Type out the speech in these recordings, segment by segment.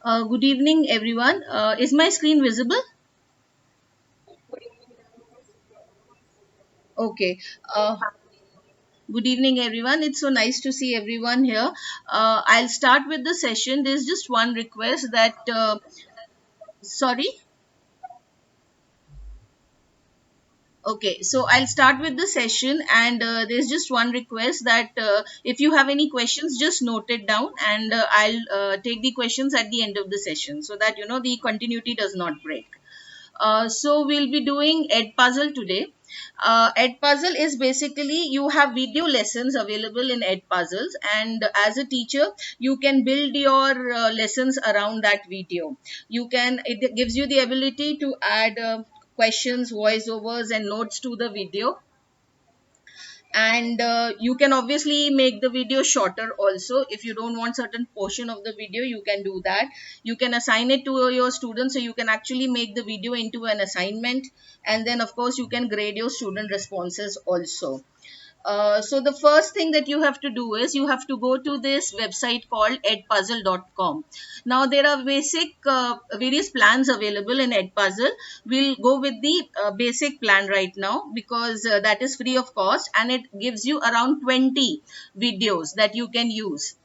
Good evening, everyone. Is my screen visible? Okay. Good evening, everyone. It's so nice to see everyone here. I'll start with the session. There's just one request that, sorry. Okay, so I'll start with the session, and there's just one request that if you have any questions, just note it down, and I'll take the questions at the end of the session so that the continuity does not break. So we'll be doing Edpuzzle today. Edpuzzle is basically you have video lessons available in Edpuzzles, and as a teacher, you can build your lessons around that video. It gives you the ability to add questions, voiceovers, and notes to the video, and you can obviously make the video shorter also. If you don't want certain portion of the video, you can do that. You can assign it to your students, so you can actually make the video into an assignment, and then of course you can grade your student responses also. So the first thing that you have to do is you have to go to this website called edpuzzle.com. Now there are basic various plans available in Edpuzzle. We'll go with the basic plan right now because that is free of cost, and it gives you around 20 videos that you can use.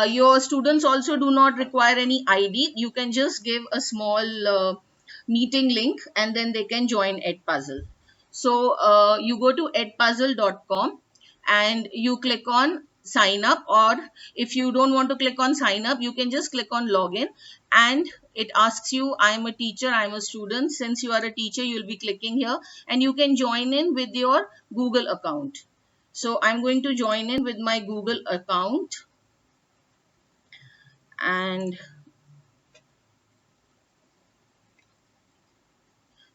Your students also do not require any ID. You can just give a small meeting link, and then they can join Edpuzzle. So you go to edpuzzle.com and you click on sign up, or if you don't want to click on sign up, you can just click on login, and it asks you, I'm a teacher, I'm a student. Since you are a teacher, you'll be clicking here, and you can join in with your Google account. So I'm going to join in with my Google account, and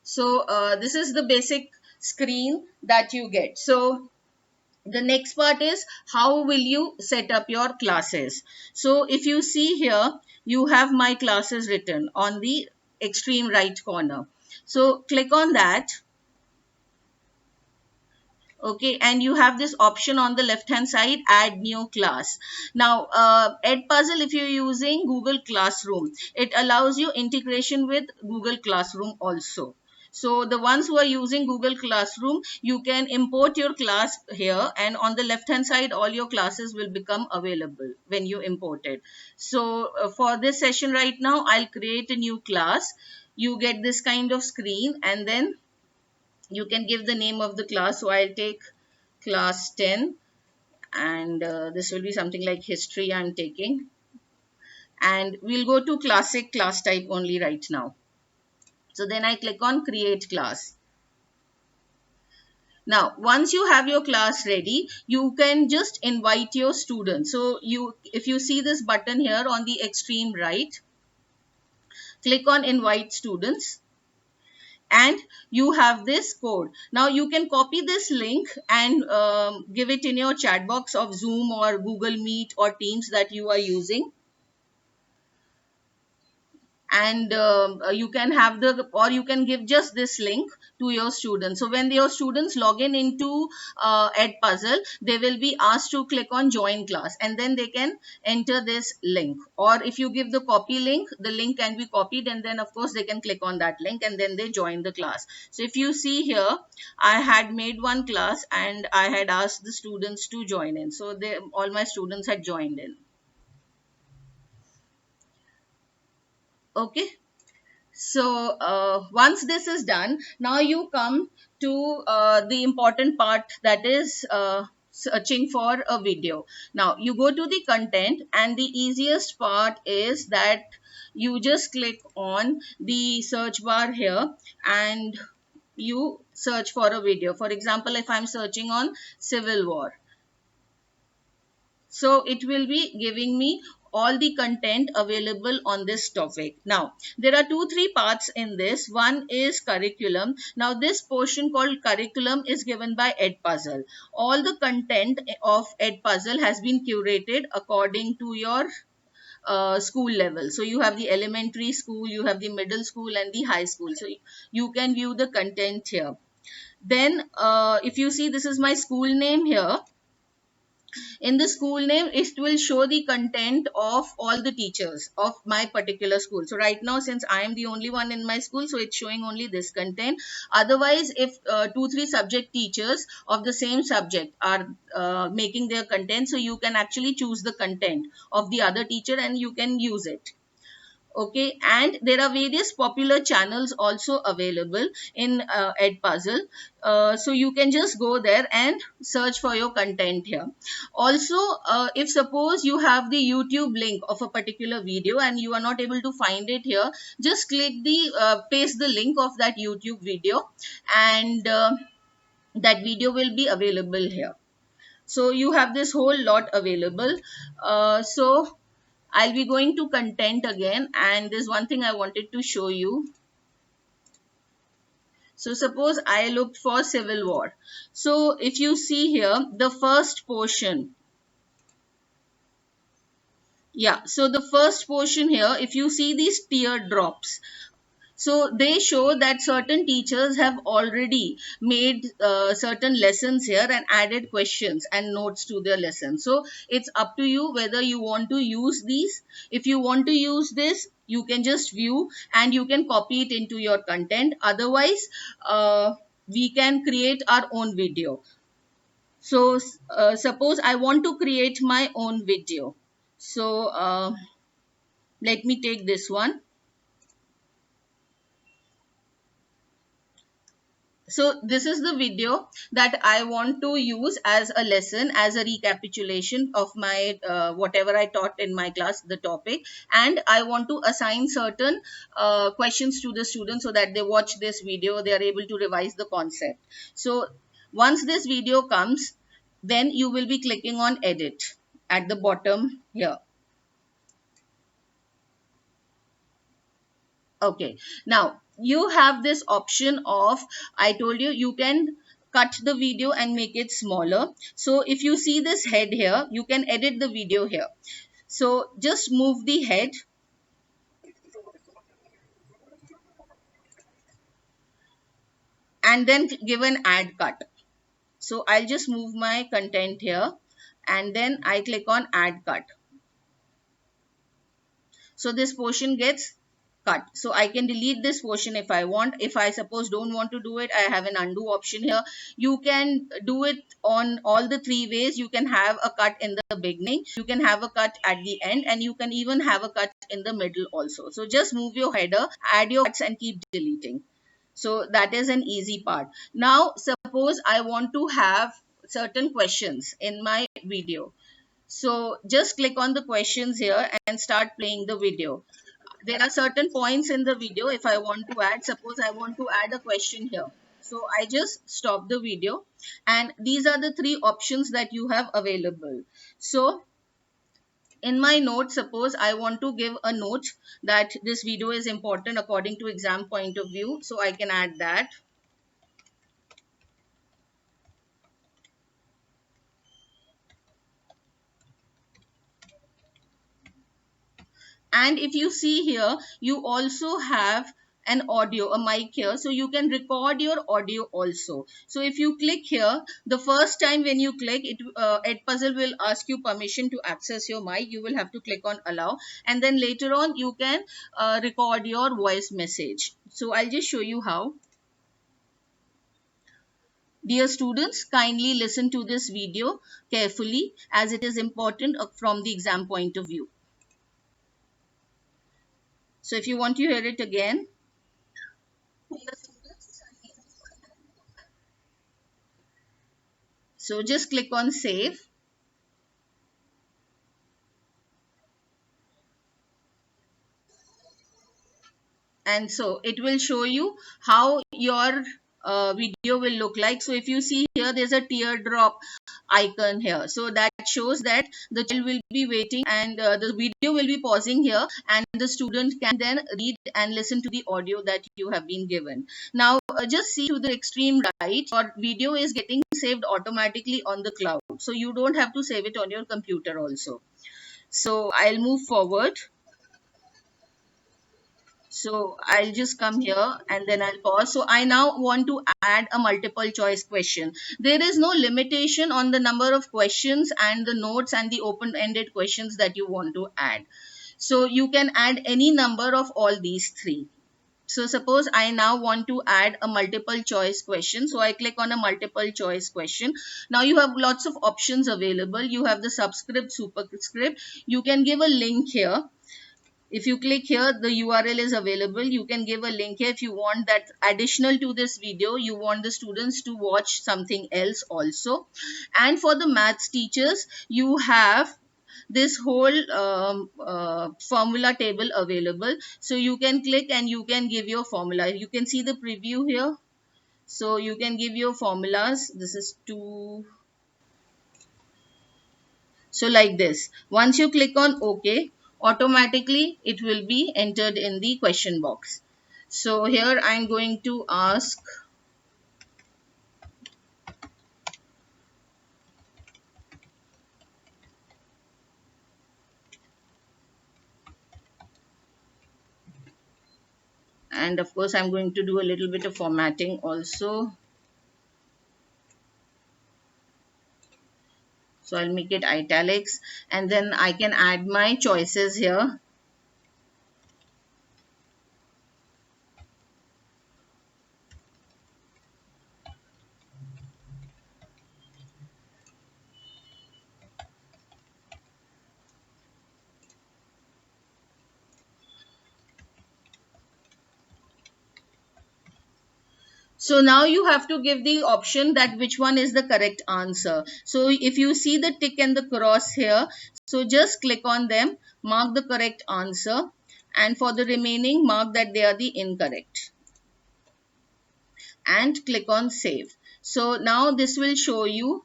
so this is the basic screen that you get. So the next part is how will you set up your classes. So if you see here, you have my classes written on the extreme right corner. So click on that. Okay, and you have this option on the left hand side, add new class. Now Edpuzzle, if you're using Google Classroom, it allows you integration with Google Classroom also. So the ones who are using Google Classroom, you can import your class here, and on the left hand side all your classes will become available when you import it. So for this session right now, I'll create a new class. You get this kind of screen, and then you can give the name of the class. So I'll take class 10, and this will be something like history I'm taking, and we'll go to classic class type only right now. So then I click on create class. Now once you have your class ready, you can just invite your students. So if you see this button here on the extreme right, click on invite students, and you have this code. Now you can copy this link and give it in your chat box of Zoom or Google Meet or Teams that you are using, and you can have the, or you can give just this link to your students. So when your students log in into Edpuzzle, they will be asked to click on join class, and then they can enter this link. Or if you give the copy link, the link can be copied, and then of course they can click on that link, and then they join the class. So if you see here, I had made one class and I had asked the students to join in, so all my students had joined in. Okay. So once this is done, now you come to the important part, that is searching for a video. Now you go to the content, and the easiest part is that you just click on the search bar here, and you search for a video. For example, if I'm searching on Civil War, so it will be giving me all the content available on this topic. Now there are three parts in this. One is curriculum. Now this portion called curriculum is given by Edpuzzle. All the content of Edpuzzle has been curated according to your school level. So you have the elementary school, you have the middle school, and the high school. So you can view the content here. Then if you see, this is my school name here. In the school name, it will show the content of all the teachers of my particular school. So right now, since I am the only one in my school, so it's showing only this content. Otherwise, if 2 3 subject teachers of the same subject are making their content, so you can actually choose the content of the other teacher and you can use it. Okay, and there are various popular channels also available in Edpuzzle. So you can just go there and search for your content here. Also, if suppose you have the YouTube link of a particular video and you are not able to find it here, just click the paste the link of that YouTube video, and that video will be available here. So you have this whole lot available. So I'll be going to content again, and there's one thing I wanted to show you. So suppose I looked for civil war. So if you see here, the first portion, yeah, so the first portion here, if you see these teardrops, so they show that certain teachers have already made certain lessons here and added questions and notes to their lesson. So it's up to you whether you want to use these. If you want to use this, you can just view and you can copy it into your content. Otherwise, we can create our own video. So suppose I want to create my own video. So let me take this one. So this is the video that I want to use as a lesson, as a recapitulation of my whatever I taught in my class, the topic, and I want to assign certain questions to the students so that they watch this video, they are able to revise the concept. So once this video comes, then you will be clicking on edit at the bottom here. Okay, now you have this option of, I told you, you can cut the video and make it smaller. So if you see this head here, you can edit the video here. So just move the head and then give an add cut. So I'll just move my content here and then I click on add cut. So this portion gets cut. So I can delete this portion if I want. If I suppose don't want to do it, I have an undo option here. You can do it on all the 3 ways. You can have a cut in the beginning, you can have a cut at the end, and you can even have a cut in the middle also. So just move your header, add your cuts and keep deleting. So that is an easy part. Now suppose I want to have certain questions in my video. So just click on the questions here and start playing the video. There are certain points in the video. If I want to add, suppose I want to add a question here. So I just stop the video and these are the 3 options that you have available. So in my note, suppose I want to give a note that this video is important according to exam point of view. So I can add that. And if you see here, you also have an audio, a mic here, so you can record your audio also. So if you click here, the first time when you click it, Edpuzzle will ask you permission to access your mic. You will have to click on allow, and then later on you can record your voice message. So I'll just show you how. Dear students, kindly listen to this video carefully as it is important from the exam point of view. So if you want to hear it again, so just click on save. And so it will show you how your video will look like. So if you see here, there's a teardrop icon here. So that shows that the child will be waiting and the video will be pausing here and the student can then read and listen to the audio that you have been given. Now just see to the extreme right, your video is getting saved automatically on the cloud. So you don't have to save it on your computer also. So I'll move forward. So I'll just come here and then I'll pause. So I now want to add a multiple choice question. There is no limitation on the number of questions and the notes and the open ended questions that you want to add. So you can add any number of all these three. So suppose I now want to add a multiple choice question. So I click on a multiple choice question. Now you have lots of options available. You have the subscript, superscript. You can give a link here. If you click here, the URL is available. You can give a link here if you want that additional to this video. You want the students to watch something else also. And for the maths teachers, you have this whole formula table available. So you can click and you can give your formula. You can see the preview here. So you can give your formulas. This is 2. So like this, once you click on OK, automatically it will be entered in the question box. So here I'm going to ask, and of course I'm going to do a little bit of formatting also. So I'll make it italics and then I can add my choices here. So now you have to give the option that which one is the correct answer. So if you see the tick and the cross here, so just click on them, mark the correct answer, and for the remaining, mark that they are the incorrect. And click on save. So now this will show you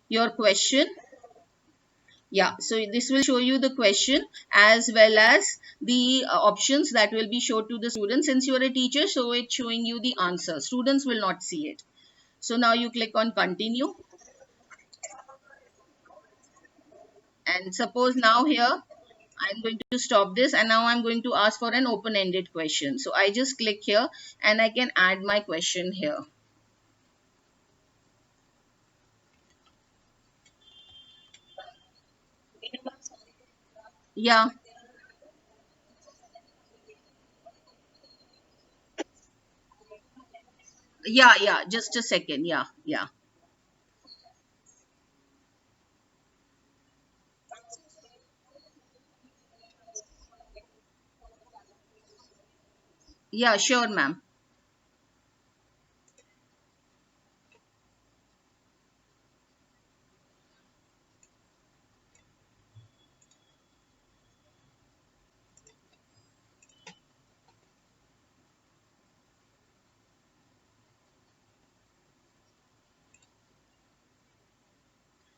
your question. Yeah, so this will show you the question as well as the options that will be shown to the students. Since you are a teacher, so it's showing you the answer. Students will not see it. So now you click on continue. And suppose now here, I'm going to stop this and now I'm going to ask for an open-ended question. So I just click here and I can add my question here. Yeah, yeah, just a second. Yeah, yeah. Yeah, sure, ma'am.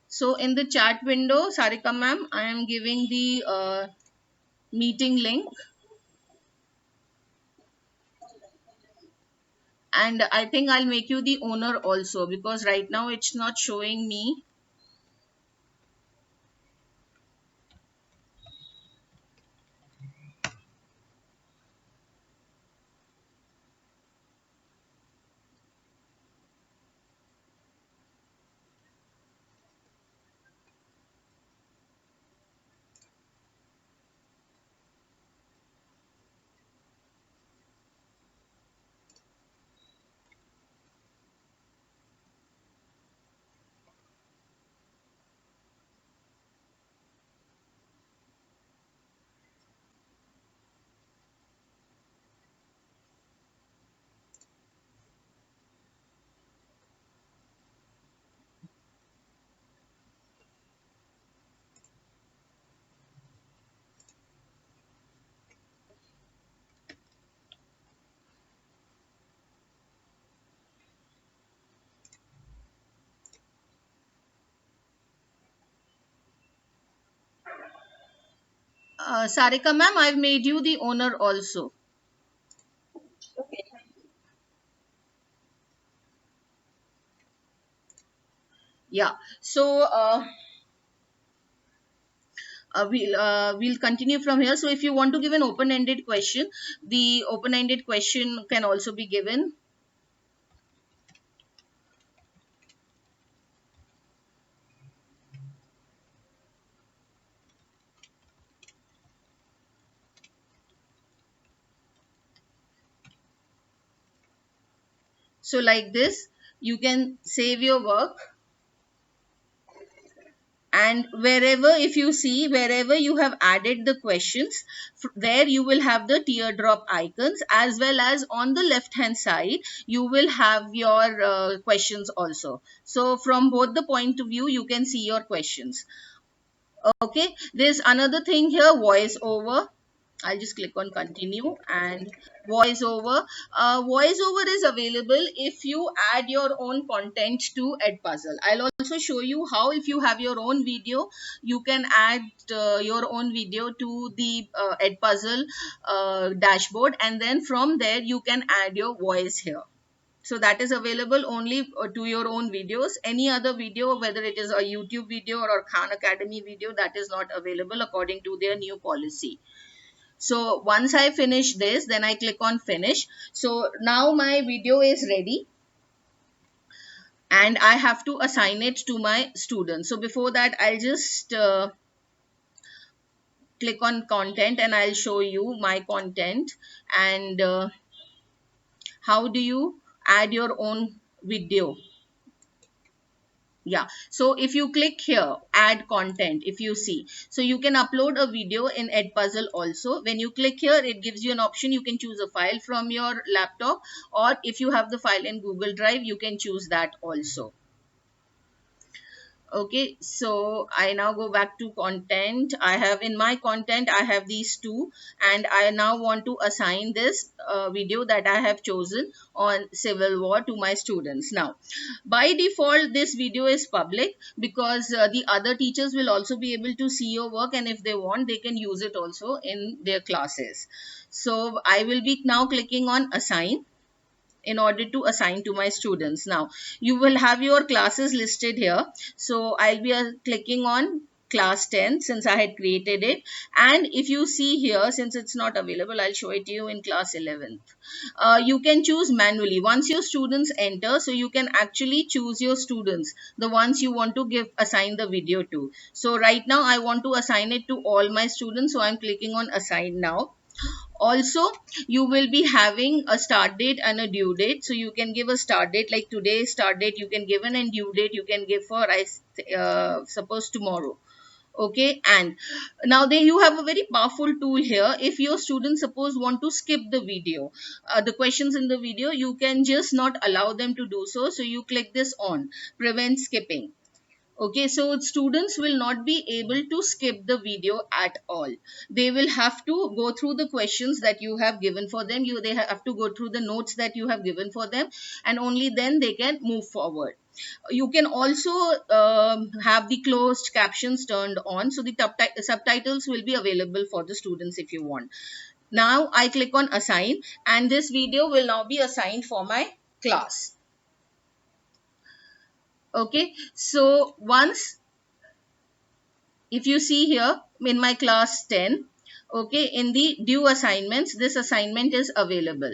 So in the chat window, Sarika ma'am, I am giving the meeting link, and I think I'll make you the owner also because right now it's not showing me. Sarika ma'am, I've made you the owner also. Yeah. So we'll continue from here. So if you want to give an open-ended question, the open-ended question can also be given. So like this, you can save your work, and wherever, if you see, wherever you have added the questions, there you will have the teardrop icons, as well as on the left hand side you will have your questions also. So from both the point of view you can see your questions. Okay, there's another thing here, voice over. I'll just click on continue, and voiceover. Voiceover is available if you add your own content to Edpuzzle. I'll also show you how, if you have your own video, you can add your own video to the Edpuzzle dashboard, and then from there you can add your voice here. So that is available only to your own videos. Any other video, whether it is a YouTube video or a Khan Academy video, that is not available according to their new policy. So once I finish this, then I click on finish. So now my video is ready, and I have to assign it to my students. So before that, I'll just click on content, and I'll show you my content, and how do you add your own video. Yeah, so if you click here, add content, if you see, so you can upload a video in Edpuzzle also. When you click here, it gives you an option. You can choose a file from your laptop, or if you have the file in Google Drive, you can choose that also. Okay, so I now go back to content. I have, in my content, I have these two, and I now want to assign this video that I have chosen on Civil War to my students. Now, by default, this video is public, because the other teachers will also be able to see your work, and if they want, they can use it also in their classes. So I will be now clicking on assign in order to assign to my students. Now you will have your classes listed here, so I'll be clicking on class 10 since I had created it. And if you see here, since it's not available, I'll show it to you in class 11th. You can choose manually once your students enter, so you can actually choose your students, the ones you want to give assign the video to. So right now I want to assign it to all my students, so I'm clicking on assign now. Also, you will be having a start date and a due date, so you can give a start date like today's start date you can give, and due date you can give for suppose tomorrow. Okay, and now there you have a very powerful tool here. If your students suppose want to skip the video, the questions in the video, you can just not allow them to do so. So you click this on prevent skipping. Okay, so students will not be able to skip the video at all. They will have to go through the questions that you have given for them. They have to go through the notes that you have given for them, and only then they can move forward. You can also have the closed captions turned on, so the subtitles will be available for the students if you want. Now I click on assign, and this video will now be assigned for my class. Okay, so once, if you see here in my class 10, okay, in the due assignments, this assignment is available.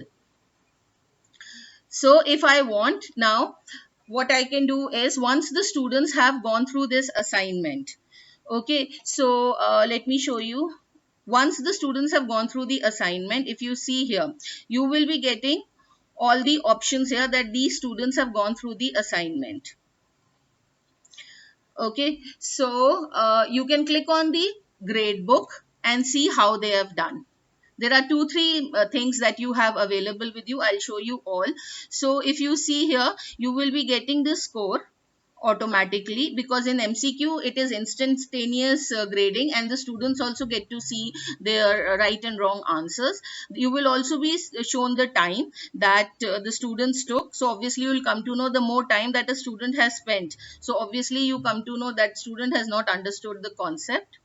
So if I want now, what I can do is, once the students have gone through this assignment, okay, so let me show you. Once the students have gone through the assignment, if you see here, you will be getting all the options here that these students have gone through the assignment. Okay, so you can click on the grade book and see how they have done. There are 2-3 things that you have available with you. I'll show you all. So if you see here, you will be getting the score automatically, because in MCQ it is instantaneous grading, and the students also get to see their right and wrong answers. You will also be shown the time that the students took. So obviously you will come to know the more time that a student has spent. So obviously you come to know that student has not understood the concept.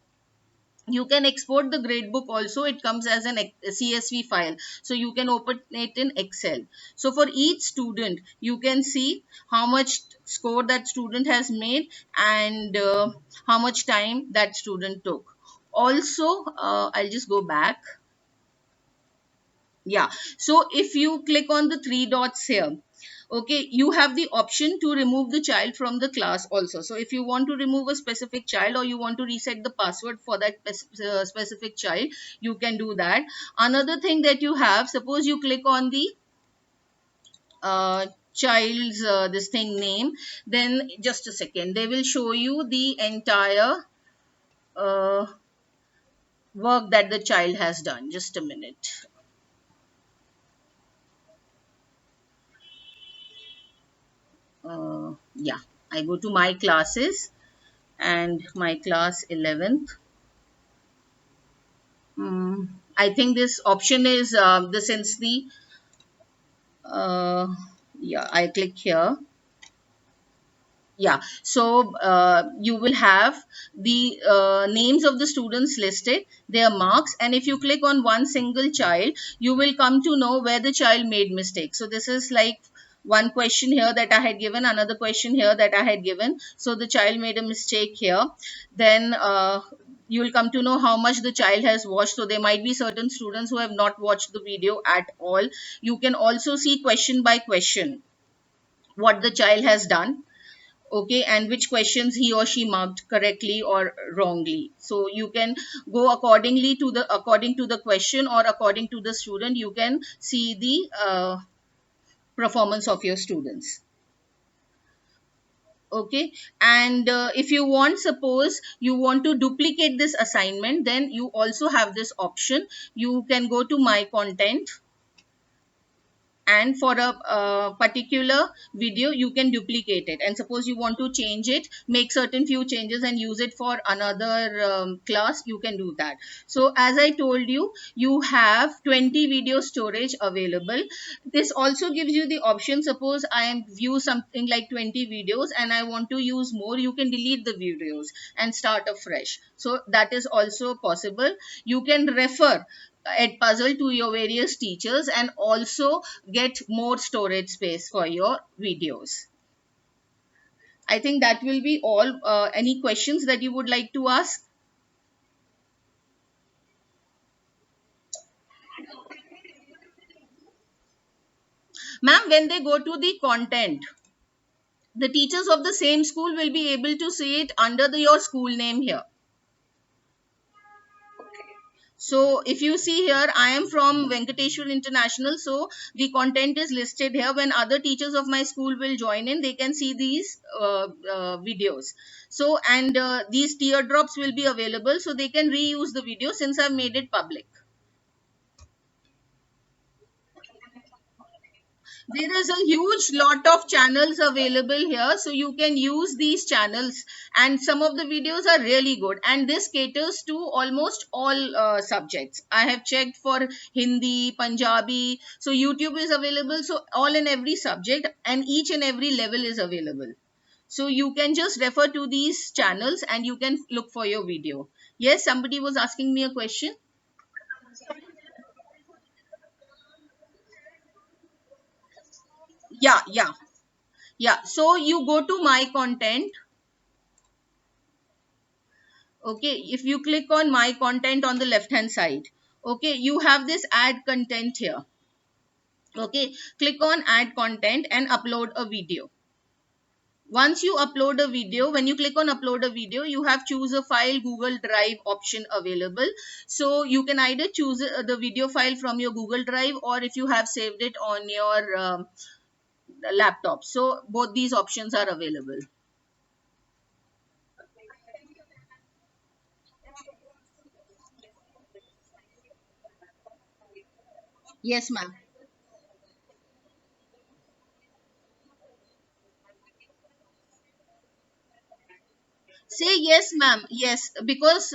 You can export the gradebook also. It comes as an CSV file, so you can open it in Excel. So for each student you can see how much score that student has made, and how much time that student took. Also, I'll just go back. Yeah, so if you click on the three dots here, okay, you have the option to remove the child from the class also. So if you want to remove a specific child, or you want to reset the password for that specific child, you can do that. Another thing that you have, suppose you click on the child's this thing name, then just a second, they will show you the entire uh, work that the child has done. Just a minute. Yeah, I go to my classes and my class 11th. I think this option is the since the uh, yeah, I click here. Yeah, so you will have the names of the students listed, their marks, and if you click on one single child, you will come to know where the child made mistakes. So this is like one question here that I had given, another question here that I had given. So the child made a mistake here. Then you will come to know how much the child has watched. So there might be certain students who have not watched the video at all. You can also see question by question what the child has done, okay, and which questions he or she marked correctly or wrongly. So you can go according to the question, or according to the student, you can see the performance of your students. Okay, and if you want, suppose you want to duplicate this assignment, then you also have this option. You can go to my content, and for a particular video you can duplicate it, and suppose you want to change it, make certain few changes and use it for another class, you can do that. So as I told you, you have 20 video storage available. This also gives you the option, suppose I am view something like 20 videos and I want to use more, you can delete the videos and start afresh. So that is also possible. You can refer Edpuzzle to your various teachers and also get more storage space for your videos. I think that will be all. Any questions that you would like to ask? Ma'am, when they go to the content, the teachers of the same school will be able to see it under your school name here. So if you see here, I am from Venkateshwar International. So the content is listed here. When other teachers of my school will join in, they can see these videos. So, and these teardrops will be available. So they can reuse the video since I've made it public. There is a huge lot of channels available here, so you can use these channels, and some of the videos are really good, and this caters to almost all subjects. I have checked for Hindi, Punjabi, so YouTube is available, so all and every subject and each and every level is available. So you can just refer to these channels and you can look for your video. Yes, somebody was asking me a question. Yeah, so you go to my content. Okay, if you click on my content on the left hand side, okay, you have this add content here. Okay, click on add content and upload a video. Once you upload a video, when you click on upload a video, you have choose a file Google Drive option available. So you can either choose the video file from your Google Drive, or if you have saved it on your laptop. So both these options are available. Yes, ma'am. Say yes, ma'am. Yes, because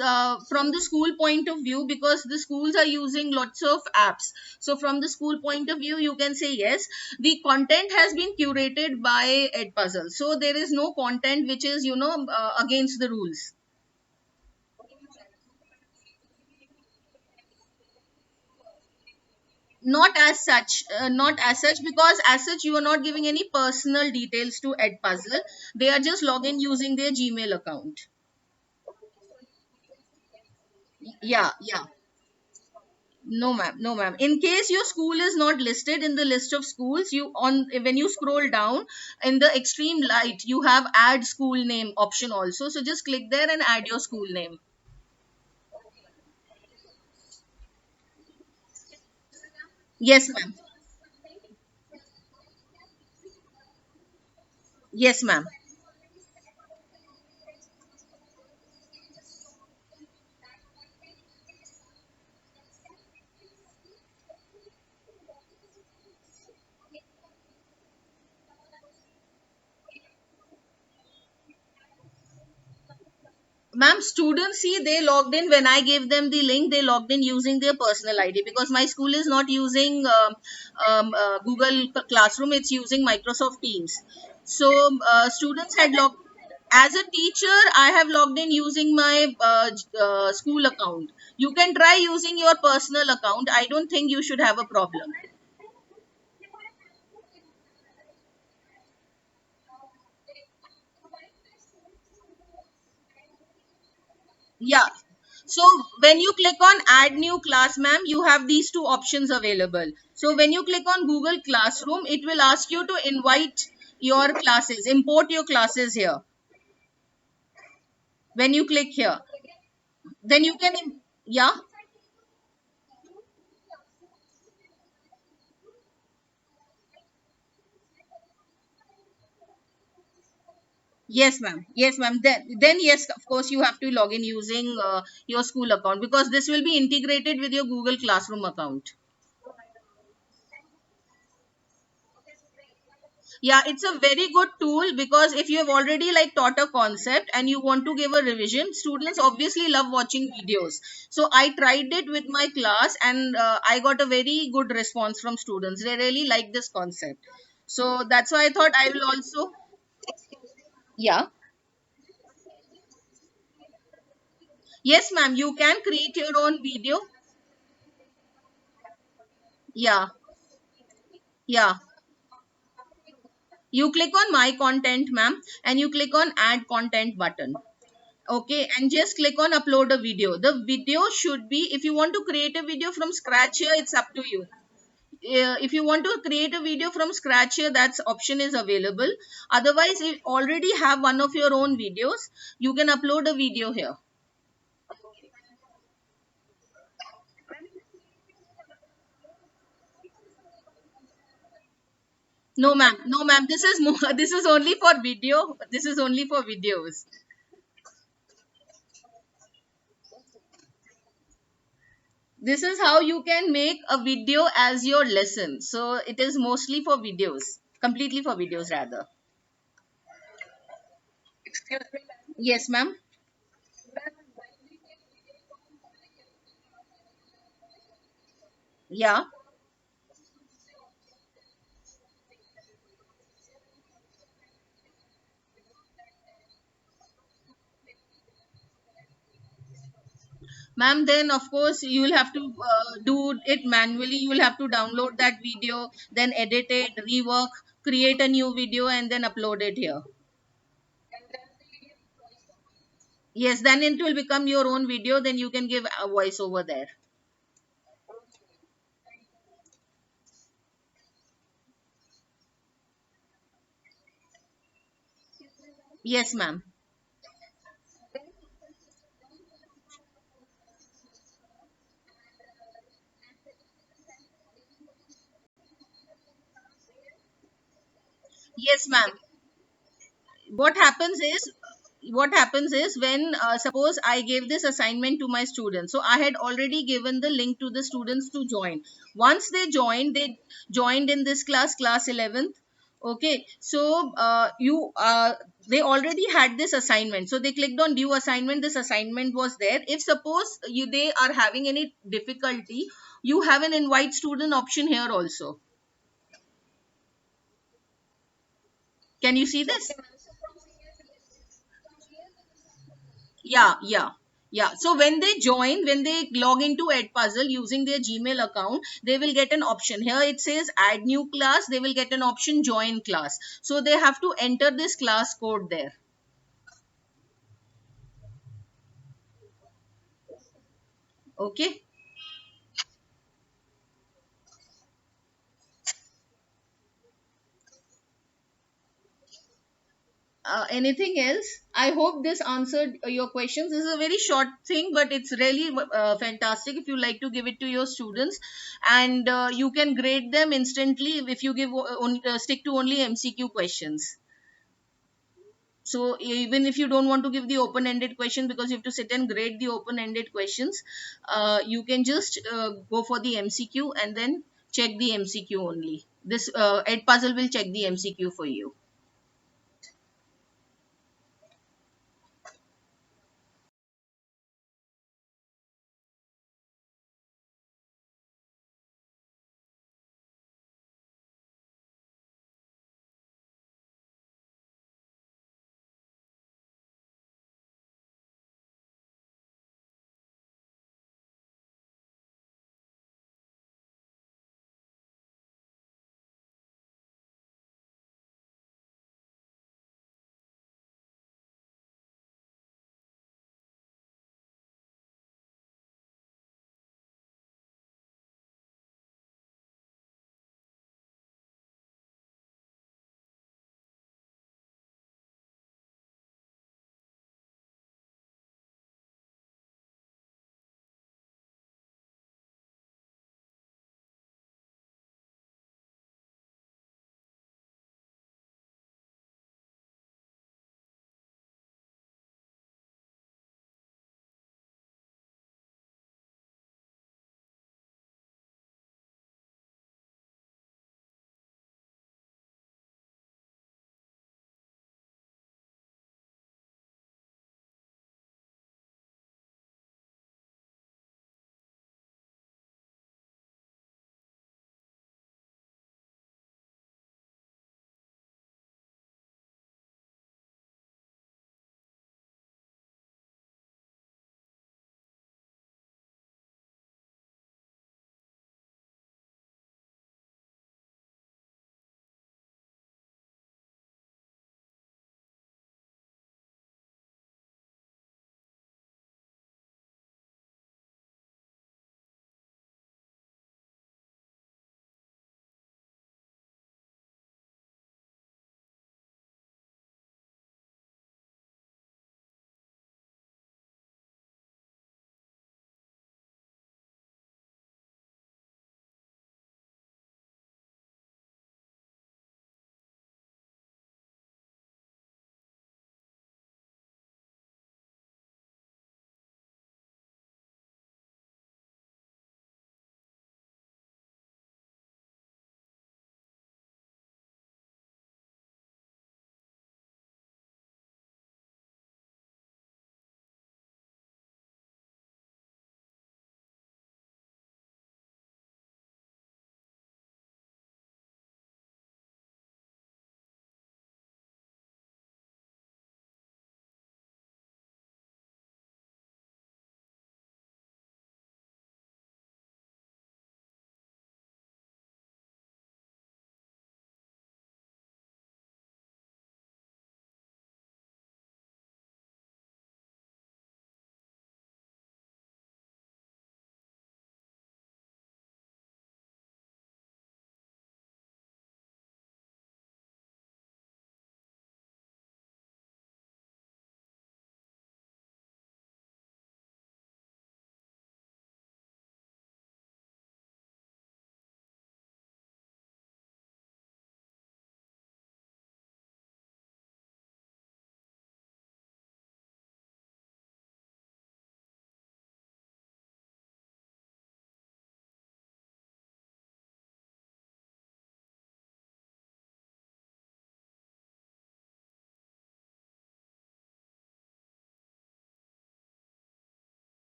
from the school point of view, because the schools are using lots of apps. So from the school point of view, you can say yes. The content has been curated by Edpuzzle. So there is no content which is, against the rules. Not as such, because as such you are not giving any personal details to Edpuzzle. They are just logging using their Gmail account. Yeah, yeah. No, ma'am. No, ma'am. In case your school is not listed in the list of schools, you on when you scroll down in the extreme right, you have add school name option also. So just click there and add your school name. Yes, ma'am. Yes, ma'am. Ma'am, students see they logged in when I gave them the link. They logged in using their personal ID because my school is not using Google Classroom. It's using Microsoft Teams. So students had logged. As a teacher, I have logged in using my school account. You can try using your personal account. I don't think you should have a problem. Yeah. So when you click on add new class, ma'am, you have these two options available. So when you click on Google Classroom, it will ask you to invite your classes, import your classes here. When you click here, then you can, yeah, yes, ma'am, yes, ma'am. Then yes, of course, you have to log in using your school account because this will be integrated with your Google Classroom account. Yeah, it's a very good tool because if you have already like taught a concept and you want to give a revision, students obviously love watching videos. So I tried it with my class and I got a very good response from students. They really like this concept. So that's why I thought I will also. Yeah. Yes, ma'am, you can create your own video. Yeah. Yeah. You click on my content, ma'am, and you click on add content button. Okay, and just click on upload a video. The video should be, if you want to create a video from scratch here, it's up to you. If you want to create a video from scratch here, that option is available. Otherwise, if you already have one of your own videos, you can upload a video here. No, ma'am, no, ma'am, this is more, this is only for video, this is only for videos. This is how you can make a video as your lesson. So it is mostly for videos, completely for videos rather. Yes, ma'am. Yeah. Ma'am, then of course you will have to do it manually. You will have to download that video, then edit it, rework, create a new video, and then upload it here. Yes, then it will become your own video. Then you can give a voice over there. Yes, ma'am. Yes, ma'am. what happens is what happens is when suppose I gave this assignment to my students, so I had already given the link to the students to join. Once they joined in this class 11th. Okay, so you they already had this assignment, so they clicked on due assignment. This assignment was there. If suppose they are having any difficulty, you have an invite student option here also. Can you see this? Yeah, yeah, yeah. So when they log into Edpuzzle using their Gmail account, they will get an option. Here it says add new class. They will get an option join class. So they have to enter this class code there. Okay. Anything else? I hope this answered your questions. This is a very short thing, but it's really fantastic if you like to give it to your students, and you can grade them instantly if you give stick to only MCQ questions. So even if you don't want to give the open ended question because you have to sit and grade the open ended questions, you can just go for the MCQ and then check the MCQ only. This Ed Puzzle will check the MCQ for you.